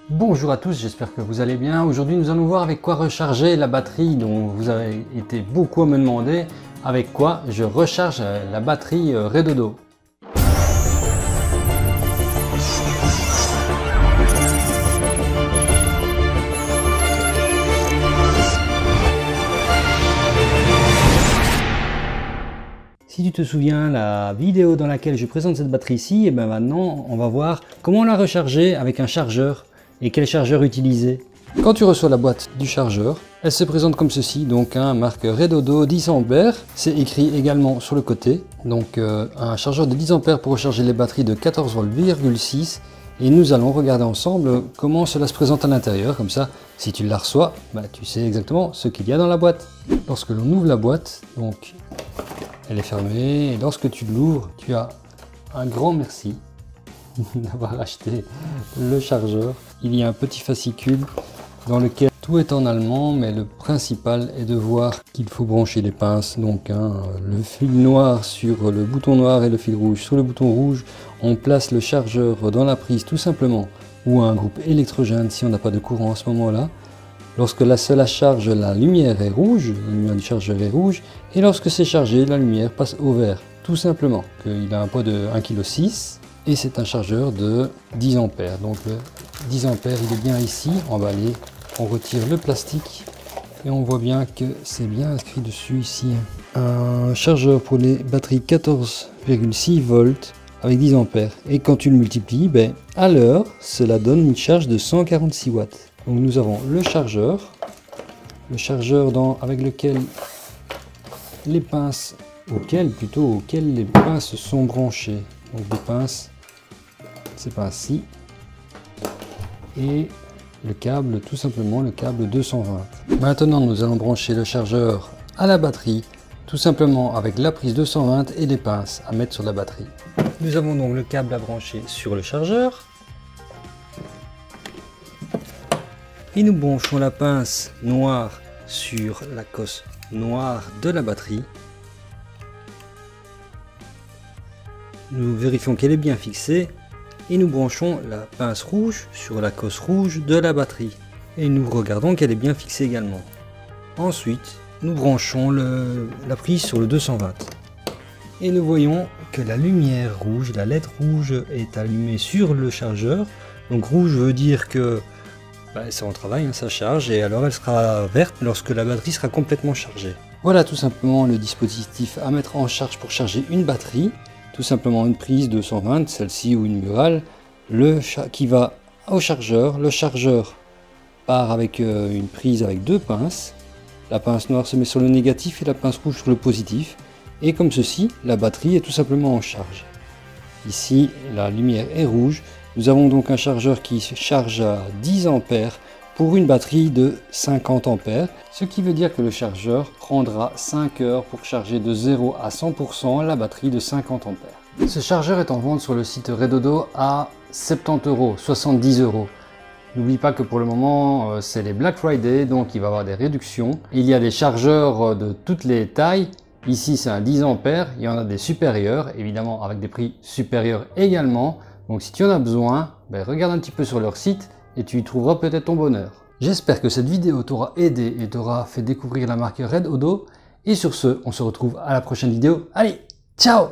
Bonjour à tous, j'espère que vous allez bien. Aujourd'hui nous allons voir avec quoi recharger la batterie dont vous avez été beaucoup à me demander avec quoi je recharge la batterie Redodo. Si tu te souviens, la vidéo dans laquelle je présente cette batterie ici, et bien maintenant on va voir comment la recharger avec un chargeur et quel chargeur utiliser. Quand tu reçois la boîte du chargeur, elle se présente comme ceci, donc un marque Redodo 10 A, c'est écrit également sur le côté, donc un chargeur de 10 A pour recharger les batteries de 14,6 V et nous allons regarder ensemble comment cela se présente à l'intérieur, comme ça si tu la reçois, tu sais exactement ce qu'il y a dans la boîte. Lorsque l'on ouvre la boîte, donc elle est fermée et lorsque tu l'ouvres, tu as un grand merci d'avoir acheté le chargeur. Il y a un petit fascicule dans lequel tout est en allemand, mais le principal est de voir qu'il faut brancher les pinces. Donc le fil noir sur le bouton noir et le fil rouge sur le bouton rouge. On place le chargeur dans la prise tout simplement, ou un groupe électrogène si on n'a pas de courant à ce moment-là. Lorsque cela charge, la lumière est rouge, la lumière du chargeur est rouge, et lorsque c'est chargé, la lumière passe au vert. Tout simplement, il a un poids de 1,6 kg et c'est un chargeur de 10 A. Donc le 10 A, il est bien ici, emballé. On retire le plastique et on voit bien que c'est bien inscrit dessus ici. Un chargeur pour les batteries 14,6 volts avec 10 A. Et quand tu le multiplies, à l'heure, cela donne une charge de 146 watts. Donc nous avons le chargeur avec lequel les pinces, auquel les pinces sont branchées. Donc des pinces, ces pinces-ci, et le câble, tout simplement le câble 220. Maintenant nous allons brancher le chargeur à la batterie, tout simplement avec la prise 220 et les pinces à mettre sur la batterie. Nous avons donc le câble à brancher sur le chargeur. Et nous branchons la pince noire sur la cosse noire de la batterie. Nous vérifions qu'elle est bien fixée et nous branchons la pince rouge sur la cosse rouge de la batterie. Et nous regardons qu'elle est bien fixée également. Ensuite, nous branchons la prise sur le 220. Et nous voyons que la lumière rouge, la LED rouge est allumée sur le chargeur. Donc rouge veut dire que c'est en travail, ça charge, et alors elle sera verte lorsque la batterie sera complètement chargée. Voilà tout simplement le dispositif à mettre en charge pour charger une batterie. Tout simplement une prise 220, celle-ci ou une murale, qui va au chargeur. Le chargeur part avec une prise avec deux pinces. La pince noire se met sur le négatif et la pince rouge sur le positif. Et comme ceci, la batterie est tout simplement en charge. Ici, la lumière est rouge. Nous avons donc un chargeur qui se charge à 10 A pour une batterie de 50 A, ce qui veut dire que le chargeur prendra 5 heures pour charger de 0 à 100% la batterie de 50 A. Ce chargeur est en vente sur le site Redodo à 70 €, 70 €. N'oublie pas que pour le moment c'est les Black Friday, donc il va y avoir des réductions. Il y a des chargeurs de toutes les tailles. Ici c'est un 10 A, il y en a des supérieurs, évidemment avec des prix supérieurs également. Donc si tu en as besoin, regarde un petit peu sur leur site et tu y trouveras peut-être ton bonheur. J'espère que cette vidéo t'aura aidé et t'aura fait découvrir la marque Redodo. Et sur ce, on se retrouve à la prochaine vidéo. Allez, ciao!